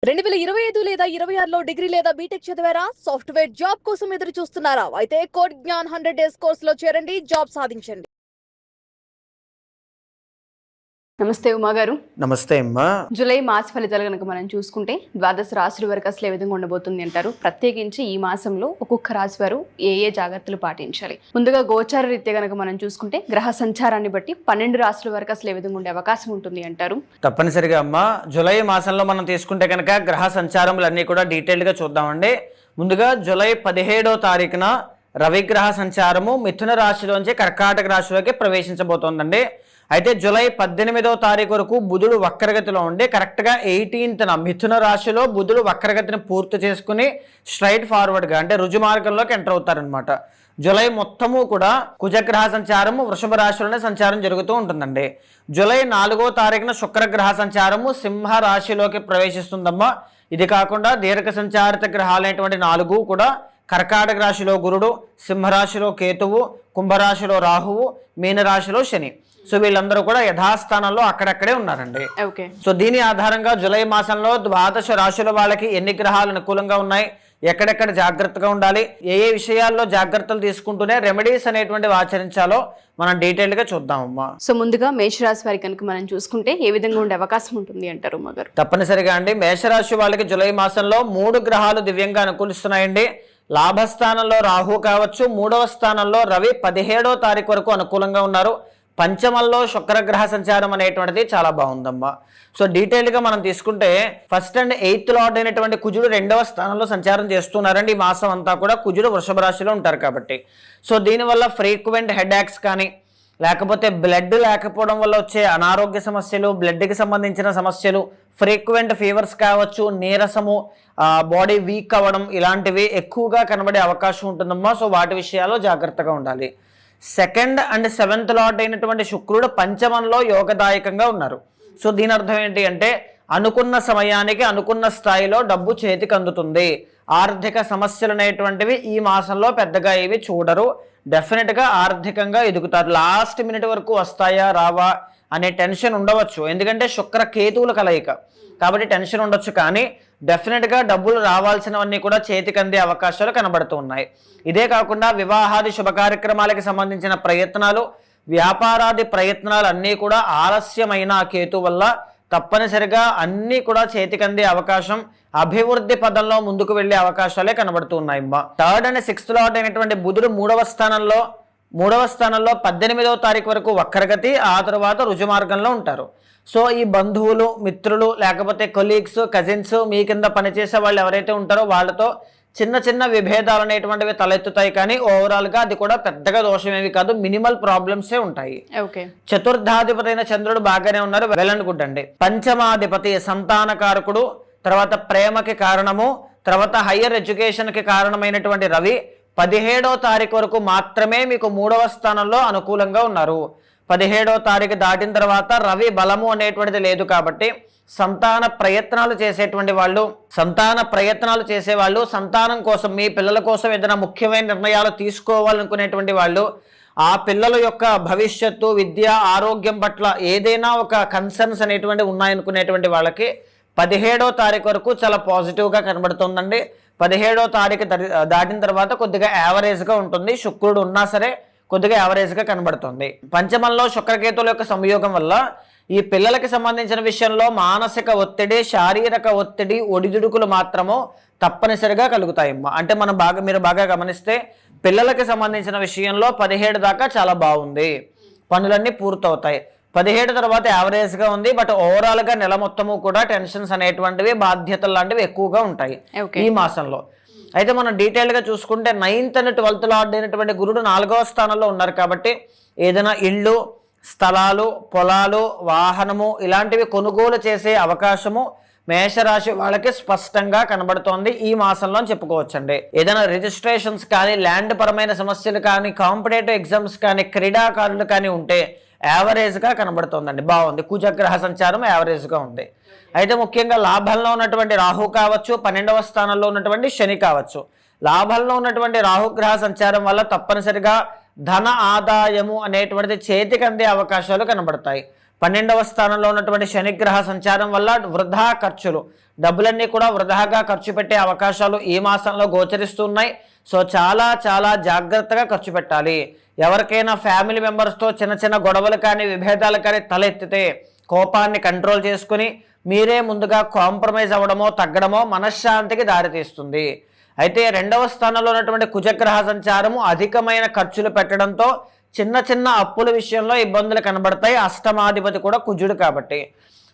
2025 లేదా 26లో డిగ్రీ లేదా బీటెక్ చదివారా? సాఫ్ట్‌వేర్ జాబ్ కోసం ఎదురు చూస్తున్నారా? అయితే కోడ్ జ్ఞాన్ 100 డేస్ కోర్సులో చేరండి, జాబ్ సాధించండి. నమస్తే ఉమా గారు. నమస్తే అమ్మా. జూలై మాస ఫలితాలు కనుక మనం చూసుకుంటే ద్వాదశ రాశుల వరకు అసలు ఏ విధంగా ఉండబోతుంది అంటారు? ప్రత్యేకించి ఈ మాసంలో ఒక్కొక్క రాశి వారు ఏ ఏ జాగ్రత్తలు పాటించాలి? ముందుగా గోచార రీత్యా కనుక మనం చూసుకుంటే గ్రహ సంచారాన్ని బట్టి 12 రాశుల వరకు అసలు ఏ విధంగా ఉండే అవకాశం ఉంటుంది అంటారు? తప్పనిసరిగా అమ్మా, జూలై మాసంలో మనం తీసుకుంటే కనుక గ్రహ సంచారములన్నీ కూడా డీటెయిల్గా చూద్దామండి. ముందుగా జూలై 17వ తారీఖున రవిగ్రహ సంచారము మిథున రాశిలోంచి కర్కాటక రాశిలోకి ప్రవేశించబోతోందండి. అయితే జూలై 18వ తారీఖు వరకు బుధుడు వక్రగతిలో ఉండి కరెక్ట్గా 18న మిథున రాశిలో బుధుడు వక్రగతిని పూర్తి చేసుకుని స్ట్రైట్ ఫార్వర్డ్గా అంటే రుజు మార్గంలోకి ఎంటర్ అవుతారనమాట. జూలై మొత్తము కూడా కుజగ్రహ సంచారము వృషభ రాశిలోనే సంచారం జరుగుతూ ఉంటుందండి. జూలై 4వ తారీఖున శుక్రగ్రహ సంచారము సింహ రాశిలోకి ప్రవేశిస్తుందమ్మా. ఇది కాకుండా దీర్ఘ సంచారిత గ్రహాలైనటువంటి 4 కూడా కర్కాటక రాశిలో గురుడు, సింహరాశిలో కేతువు, కుంభరాశిలో రాహువు, మీనరాశిలో శని. సో వీళ్ళందరూ కూడా యథాస్థానంలో అక్కడక్కడే ఉన్నారండి. సో దీని ఆధారంగా జూలై మాసంలో ద్వాదశ రాశుల వాళ్ళకి ఎన్ని గ్రహాలు అనుకూలంగా ఉన్నాయి, ఎక్కడెక్కడ జాగ్రత్తగా ఉండాలి, ఏ ఏ విషయాల్లో జాగ్రత్తలు తీసుకుంటూనే రెమెడీస్ అనేటువంటివి ఆచరించాలో మనం డీటెయిల్గా చూద్దామమ్మా. సో ముందుగా మేషరాశి వారికి కనుక మనం చూసుకుంటే ఏ విధంగా ఉండే అవకాశం ఉంటుంది అంటారు మగారు? తప్పనిసరిగా అండి, మేషరాశి వాళ్ళకి జూలై మాసంలో 3 గ్రహాలు దివ్యంగా అనుకూలిస్తున్నాయండి. లాభస్థానంలో రాహు కావచ్చు, 3వ స్థానంలో రవి 17వ తారీఖు వరకు అనుకూలంగా ఉన్నారు. పంచమంలో శుక్రగ్రహ సంచారం అనేటువంటిది చాలా బాగుందమ్మా. సో డీటెయిల్గా మనం తీసుకుంటే ఫస్ట్ అండ్ 8th లార్డ్ అయినటువంటి కుజుడు 2వ స్థానంలో సంచారం చేస్తున్నారండి. ఈ మాసం అంతా కూడా కుజుడు వృషభ రాశిలో ఉంటారు కాబట్టి సో దీనివల్ల ఫ్రీక్వెంట్ హెడ్ఏక్స్ కానీ లేకపోతే బ్లడ్ లేకపోవడం వల్ల వచ్చే అనారోగ్య సమస్యలు, బ్లడ్కి సంబంధించిన సమస్యలు, ఫ్రీక్వెంట్ ఫీవర్స్ కావచ్చు, నీరసము, బాడీ వీక్ అవ్వడం ఇలాంటివి ఎక్కువగా కనబడే అవకాశం ఉంటుందమ్మా. సో వాటి విషయాల్లో జాగ్రత్తగా ఉండాలి. 2nd అండ్ 7th లార్డ్ అయినటువంటి శుక్రుడు పంచమంలో యోగదాయకంగా ఉన్నారు. సో దీని అర్థం ఏంటి అంటే అనుకున్న సమయానికి అనుకున్న స్థాయిలో డబ్బు చేతికి అందుతుంది. ఆర్థిక సమస్యలు అనేటువంటివి ఈ మాసంలో పెద్దగా ఏవి చూడరు. డెఫినెట్గా ఆర్థికంగా ఎదుగుతారు. లాస్ట్ మినిట్ వరకు వస్తాయా రావా అనే టెన్షన్ ఉండవచ్చు, ఎందుకంటే శుక్ర కేతువుల కలయిక కాబట్టి టెన్షన్ ఉండొచ్చు. కానీ డెఫినెట్గా డబ్బులు రావాల్సినవన్నీ కూడా చేతికి అందే అవకాశాలు కనబడుతూ ఉన్నాయి. ఇదే కాకుండా వివాహాది శుభ కార్యక్రమాలకి సంబంధించిన ప్రయత్నాలు, వ్యాపారాది ప్రయత్నాలు అన్నీ కూడా ఆలస్యమైన కేతు వల్ల తప్పనిసరిగా అన్నీ కూడా చేతికి అందే అవకాశం, అభివృద్ధి పదంలో ముందుకు వెళ్లే అవకాశాలే కనబడుతూ ఉన్నాయి. 3rd అండ్ 6th లార్డ్ అయినటువంటి బుధుడు 3వ స్థానంలో 18వ తారీఖు వరకు వక్రగతి, ఆ తర్వాత రుజుమార్గంలో ఉంటారు. సో ఈ బంధువులు, మిత్రులు, లేకపోతే కొలీగ్స్, కజిన్స్, మీ కింద పనిచేసే వాళ్ళు ఎవరైతే ఉంటారో వాళ్ళతో చిన్న చిన్న విభేదాలు అనేటువంటివి తలెత్తుతాయి. కానీ ఓవరాల్గా అది కూడా పెద్దగా దోషమేవి కాదు, మినిమల్ ప్రాబ్లమ్సే ఉంటాయి. చతుర్థాధిపతి అయిన చంద్రుడు బాగానే ఉన్నారు, వెల్ అండ్ గుడ్ అండి. పంచమాధిపతి సంతానకారకుడు, తర్వాత ప్రేమకి కారణము, తర్వాత హయ్యర్ ఎడ్యుకేషన్కి కారణమైనటువంటి రవి 17వ తారీఖు వరకు మాత్రమే మీకు 3వ స్థానంలో అనుకూలంగా ఉన్నారు. 17వ తారీఖు దాటిన తర్వాత రవి బలము అనేటువంటిది లేదు కాబట్టి సంతాన ప్రయత్నాలు చేసేటువంటి వాళ్ళు, సంతానం కోసం, మీ పిల్లల కోసం ఏదైనా ముఖ్యమైన నిర్ణయాలు తీసుకోవాలనుకునేటువంటి వాళ్ళు, ఆ పిల్లల యొక్క భవిష్యత్తు, విద్య, ఆరోగ్యం పట్ల ఏదైనా ఒక కన్సర్న్స్ అనేటువంటి ఉన్నాయనుకునేటువంటి వాళ్ళకి 17వ తారీఖు వరకు చాలా పాజిటివ్గా కనబడుతుందండి. 17వ తారీఖు దాటిన తర్వాత కొద్దిగా యావరేజ్గా ఉంటుంది. శుక్రుడు ఉన్నా సరే కొద్దిగా యావరేజ్గా కనబడుతుంది. పంచమంలో శుక్రకేతుల యొక్క సంయోగం వల్ల ఈ పిల్లలకి సంబంధించిన విషయంలో మానసిక ఒత్తిడి, శారీరక ఒత్తిడి, ఒడిదుడుకులు మాత్రము తప్పనిసరిగా కలుగుతాయమ్మా. అంటే మీరు బాగా గమనిస్తే పిల్లలకి సంబంధించిన విషయంలో 17 దాకా చాలా బాగుంది, పనులన్నీ పూర్తవుతాయి. 17 తర్వాత యావరేజ్గా ఉంది. బట్ ఓవరాల్గా నెల మొత్తము కూడా టెన్షన్స్ అనేటువంటివి, బాధ్యతలు లాంటివి ఎక్కువగా ఉంటాయి ఈ మాసంలో. అయితే మనం డీటెయిల్గా చూసుకుంటే 9th అండ్ 12th లార్డ్ అయినటువంటి గురుడు 4వ స్థానంలో ఉన్నారు కాబట్టి ఏదైనా ఇళ్ళు, స్థలాలు, పొలాలు, వాహనము ఇలాంటివి కొనుగోలు చేసే అవకాశము మేషరాశి వాళ్ళకి స్పష్టంగా కనబడుతోంది ఈ మాసంలో అని చెప్పుకోవచ్చండి. ఏదైనా రిజిస్ట్రేషన్స్ కానీ, ల్యాండ్ పరమైన సమస్యలు కానీ, కాంపిటేటివ్ ఎగ్జామ్స్ కానీ, క్రీడాకారులు కానీ ఉంటే యావరేజ్గా కనబడుతోందండి, బాగుంది. కుజగ్రహ సంచారం యావరేజ్గా ఉంది. అయితే ముఖ్యంగా లాభంలో ఉన్నటువంటి రాహు కావచ్చు, 12వ స్థానంలో ఉన్నటువంటి శని కావచ్చు, లాభంలో ఉన్నటువంటి రాహుగ్రహ సంచారం వల్ల తప్పనిసరిగా ధన ఆదాయము అనేటువంటిది చేతికి అందే అవకాశాలు కనబడతాయి. 12వ స్థానంలో ఉన్నటువంటి శనిగ్రహ సంచారం వల్ల వృధా ఖర్చులు, డబ్బులన్నీ కూడా వృధాగా ఖర్చు పెట్టే అవకాశాలు ఈ మాసంలో గోచరిస్తున్నాయి. సో చాలా చాలా జాగ్రత్తగా ఖర్చు పెట్టాలి. ఎవరికైనా ఫ్యామిలీ మెంబర్స్తో చిన్న చిన్న గొడవలు కానీ విభేదాలు కానీ తలెత్తితే కోపాన్ని కంట్రోల్ చేసుకుని మీరే ముందుగా కాంప్రమైజ్ అవ్వడమో తగ్గడమో మనశ్శాంతికి దారితీస్తుంది. అయితే 2వ స్థానంలో ఉన్నటువంటి కుజగ్రహ సంచారము అధికమైన ఖర్చులు పెట్టడంతో చిన్న చిన్న అప్పుల విషయంలో ఇబ్బందులు కనబడతాయి. అష్టమాధిపతి కూడా కుజుడు కాబట్టి.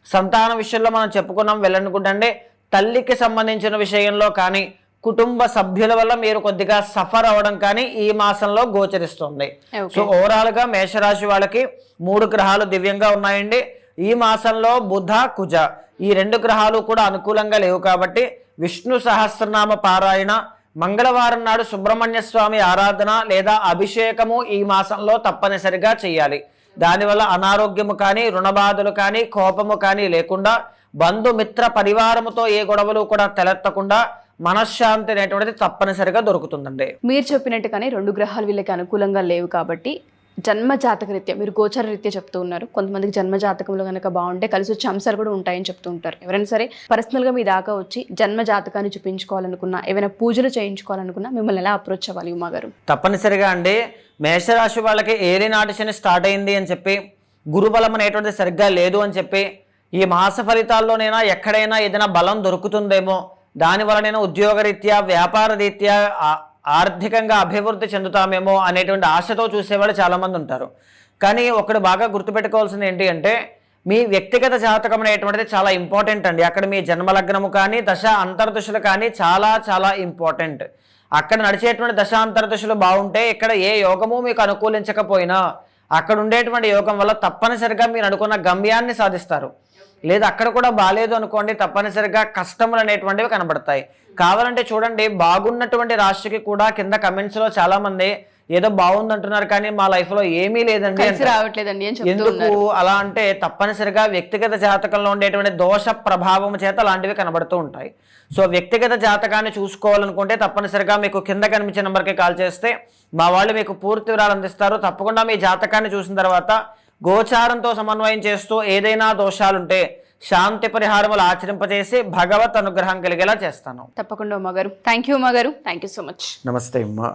సంతానం విషయంలో మనం చెప్పుకున్నాం వెళ్ళనుకుంటే తల్లికి సంబంధించిన విషయంలో కానీ కుటుంబ సభ్యుల వల్ల మీరు కొద్దిగా సఫర్ అవ్వడం కానీ ఈ మాసంలో గోచరిస్తుంది. సో ఓవరాల్గా మేషరాశి వాళ్ళకి 3 గ్రహాలు దివ్యంగా ఉన్నాయండి. ఈ మాసంలో బుధ కుజ ఈ 2 గ్రహాలు కూడా అనుకూలంగా లేవు కాబట్టి విష్ణు సహస్రనామ పారాయణ, మంగళవారం నాడు సుబ్రహ్మణ్య స్వామి ఆరాధన లేదా అభిషేకము ఈ మాసంలో తప్పనిసరిగా చేయాలి. దానివల్ల అనారోగ్యము కానీ రుణబాధలు కానీ కోపము కానీ లేకుండా బంధుమిత్ర పరివారముతో ఏ గొడవలు కూడా తలెత్తకుండా మనశ్శాంతి అనేటువంటిది తప్పనిసరిగా దొరుకుతుందండి. మీరు చెప్పినట్టుగానే 2 గ్రహాలు వీళ్ళకి అనుకూలంగా లేవు కాబట్టి జన్మ జాతక రీత్యా మీరు గోచర రీత్యా చెప్తూ ఉన్నారు. కొంతమందికి జన్మ జాతకంలో కనుక బాగుంటే కలిసి వచ్చే అంశాలు కూడా ఉంటాయని చెప్తూ ఉంటారు. ఎవరైనా సరే పర్సనల్గా మీ దాకా వచ్చి జన్మ జాతకాన్ని చూపించుకోవాలనుకున్నా, ఏమైనా పూజలు చేయించుకోవాలనుకున్నా మిమ్మల్ని ఎలా అప్రోచ్ అవ్వాలి ఉమా గారు? తప్పనిసరిగా అండి. మేషరాశి వాళ్ళకి ఏలినాటి శని స్టార్ట్ అయింది అని చెప్పి, గురుబలం అనేటువంటిది సరిగ్గా లేదు అని చెప్పి, ఈ మాస ఫలితాల్లోనైనా ఎక్కడైనా ఏదైనా బలం దొరుకుతుందేమో, దానివల్లనైనా ఉద్యోగరీత్యా వ్యాపార రీత్యా ఆర్థికంగా అభివృద్ధి చెందుతామేమో అనేటువంటి ఆశతో చూసేవాళ్ళు చాలామంది ఉంటారు. కానీ ఒకటి బాగా గుర్తుపెట్టుకోవాల్సింది ఏంటి అంటే మీ వ్యక్తిగత జాతకం అనేటువంటిది చాలా ఇంపార్టెంట్ అండి. అక్కడ మీ జన్మలగ్నము కానీ దశ అంతర్దశలు కానీ చాలా చాలా ఇంపార్టెంట్. అక్కడ నడిచేటువంటి దశ అంతర్దశలు బాగుంటే ఇక్కడ ఏ యోగము మీకు అనుకూలించకపోయినా అక్కడ ఉండేటువంటి యోగం వల్ల తప్పనిసరిగా మీరు అనుకున్న గమ్యాన్ని సాధిస్తారు. లేదా అక్కడ కూడా బాగాలేదు అనుకోండి, తప్పనిసరిగా కష్టములు అనేటువంటివి కనబడతాయి. కావాలంటే చూడండి, బాగున్నటువంటి రాశికి కూడా కింద కమెంట్స్లో చాలామంది ఏదో బాగుందంటున్నారు కానీ మా లైఫ్లో ఏమీ లేదండి, రావట్లేదండి. ఎందుకు అలా అంటే తప్పనిసరిగా వ్యక్తిగత జాతకంలో ఉండేటువంటి దోష ప్రభావం చేత అలాంటివి కనబడుతూ ఉంటాయి. సో వ్యక్తిగత జాతకాన్ని చూసుకోవాలనుకుంటే తప్పనిసరిగా మీకు కింద కనిపించే నెంబర్కి కాల్ చేస్తే మా వాళ్ళు మీకు పూర్తి వివరాలు అందిస్తారు. తప్పకుండా మీ జాతకాన్ని చూసిన తర్వాత గోచారంతో సమన్వయం చేస్తూ ఏదైనా దోషాలుంటే శాంతి పరిహారములు ఆచరింపజేసి భగవత్ అనుగ్రహం కలిగేలా చేస్తాను. తప్పకుండా ఉమా గారు. థ్యాంక్ యూ ఉమా గారు. Thank you so much. నమస్తే అమ్మా.